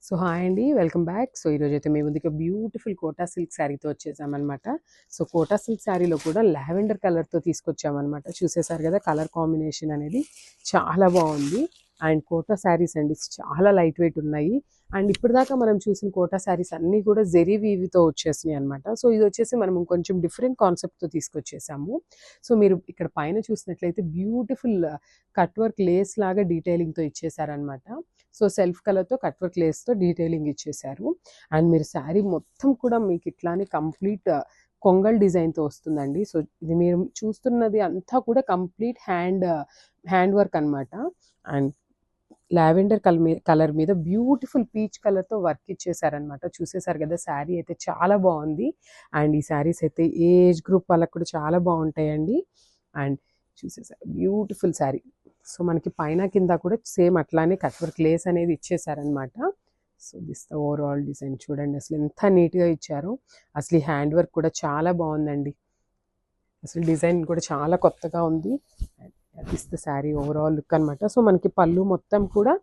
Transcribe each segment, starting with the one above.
So hi అండి, welcome back. So ఈరోజైతే మేము ముందుకు బ్యూటిఫుల్ కోటా సిల్క్ శారీతో వచ్చేసామన్నమాట. సో కోటా సిల్క్ శారీలో కూడా లావెండర్ కలర్తో తీసుకొచ్చామన్నమాట. చూసేసారు కదా, కలర్ కాంబినేషన్ అనేది చాలా బాగుంది. అండ్ కోటా శారీస్ అండి చాలా లైట్ వెయిట్ ఉన్నాయి. అండ్ ఇప్పటిదాకా మనం చూసిన కోటా శారీస్ అన్నీ కూడా జెరీ వీవితో వచ్చేసినాయి అనమాట. సో ఇది వచ్చేసి మనం కొంచెం డిఫరెంట్ కాన్సెప్ట్తో తీసుకొచ్చేసాము. సో మీరు ఇక్కడ పైన చూసినట్లయితే బ్యూటిఫుల్ కట్ వర్క్ లేస్ లాగా డీటెయిలింగ్తో ఇచ్చేసారనమాట. సో సెల్ఫ్ కలర్తో కట్ వర్క్ లేస్తో డీటెయిలింగ్ ఇచ్చేసారు. అండ్ మీరు శారీ మొత్తం కూడా మీకు ఇట్లానే కంప్లీట్ కొంగల్ డిజైన్తో వస్తుందండి. సో ఇది మీరు చూస్తున్నది అంతా కూడా కంప్లీట్ హ్యాండ్ వర్క్ అనమాట. అండ్ లావెండర్ కలర్ మీద బ్యూటిఫుల్ పీచ్ కలర్తో వర్క్ ఇచ్చేసారనమాట. చూసేసారు కదా, శారీ అయితే చాలా బాగుంది. అండ్ ఈ శారీస్ అయితే ఏజ్ గ్రూప్ వాళ్ళకు కూడా చాలా బాగుంటాయండి. అండ్ చూసేసారు బ్యూటిఫుల్ శారీ. సో మనకి పైన కింద కూడా సేమ్ అట్లానే కట్ వర్క్ లేస్ అనేది ఇచ్చేసారనమాట. So this the overall design చూడండి, అసలు ఎంత నీట్గా ఇచ్చారో. అసలు ఈ హ్యాండ్ వర్క్ కూడా చాలా బాగుందండి. అసలు డిజైన్ కూడా చాలా కొత్తగా ఉంది. This the sari overall look అనమాట. సో మనకి పళ్ళు మొత్తం కూడా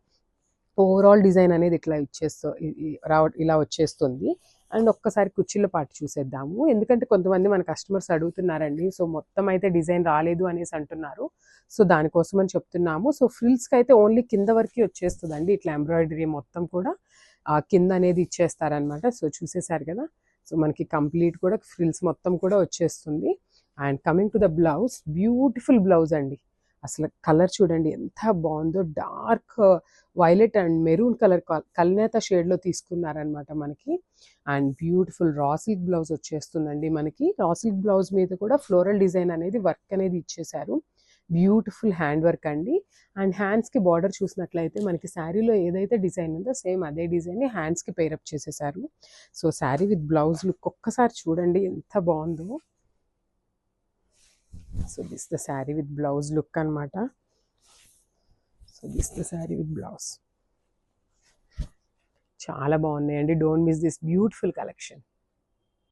ఓవరాల్ డిజైన్ అనేది ఇట్లా ఇలా వచ్చేస్తుంది. అండ్ ఒక్కసారి కుర్చీల పాటు చూసేద్దాము, ఎందుకంటే కొంతమంది మన కస్టమర్స్ అడుగుతున్నారండి. సో మొత్తం అయితే డిజైన్ రాలేదు అనేసి అంటున్నారు. సో దానికోసం అని చెప్తున్నాము. సో ఫ్రిల్స్కి అయితే ఓన్లీ కింద వరకు వచ్చేస్తుందండి. ఇట్లా ఎంబ్రాయిడరీ మొత్తం కూడా కింద అనేది ఇచ్చేస్తారనమాట. సో చూసేసారు కదా, సో మనకి కంప్లీట్ కూడా ఫ్రిల్స్ మొత్తం కూడా వచ్చేస్తుంది. And coming to the blouse, beautiful blouse అండి. అసలు కలర్ చూడండి ఎంత బాగుందో. Dark violet and maroon colour కల్నేత షేడ్లో తీసుకున్నారనమాట మనకి. And beautiful raw silk blouse వచ్చేస్తుందండి మనకి. రా సిల్క్ బ్లౌజ్ మీద కూడా ఫ్లోరల్ డిజైన్ అనేది వర్క్ అనేది ఇచ్చేసారు. బ్యూటిఫుల్ హ్యాండ్ వర్క్ అండి. అండ్ హ్యాండ్స్కి బార్డర్ చూసినట్లయితే మనకి శారీలో ఏదైతే డిజైన్ ఉందో సేమ్ అదే డిజైన్ని హ్యాండ్స్కి పేరప్ చేసేసారు. So sari with blouse look ఒక్కసారి చూడండి ఎంత బాగుందో. So this the sari with blouse look అనమాట. So this the sari with blouse చాలా బాగున్నాయండి. Don't miss this beautiful collection.